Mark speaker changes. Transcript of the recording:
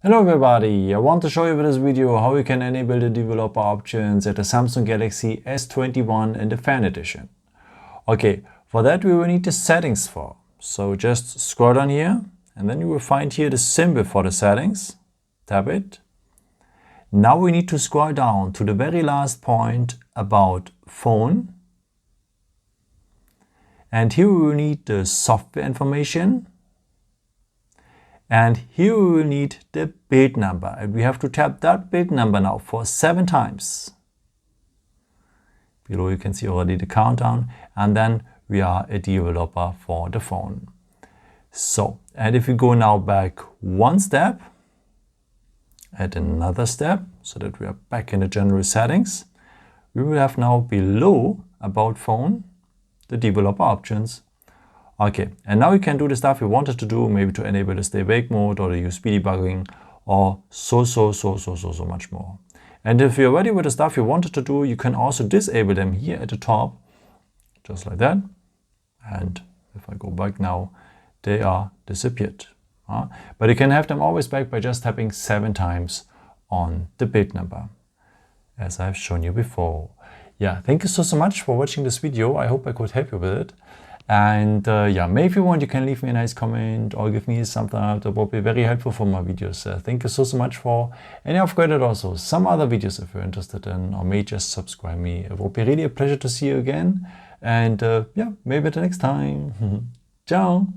Speaker 1: Hello everybody, I want to show you with this video how you can enable the developer options at the Samsung Galaxy S21 in the Fan Edition. Okay, for that we will need the settings for. So just scroll down here and then you will find here the symbol for the settings. Tap it. Now we need to scroll down to the very last point about phone. And here we will need the software information. And here we will need the build number, and we have to tap that build number now for 7 times. Below you can see already the countdown, and then we are a developer for the phone. So, and if we go now back one step, add another step, so that we are back in the general settings, we will have now below about phone, the developer options. Okay, and now you can do the stuff you wanted to do, maybe to enable the stay awake mode or the USB-Debugging or so much more. And if you're ready with the stuff you wanted to do, you can also disable them here at the top, just like that. And if I go back now, they are disappeared. But you can have them always back by just tapping 7 times on the build number, as I've shown you before. Yeah, thank you so much for watching this video. I hope I could help you with it. And yeah, maybe if you want, you can leave me a nice comment or give me something out that would be very helpful for my videos. Thank you so much for, and I've created also some other videos if you're interested in, or may just subscribe me. It would be really a pleasure to see you again. And yeah, maybe the next time. Ciao.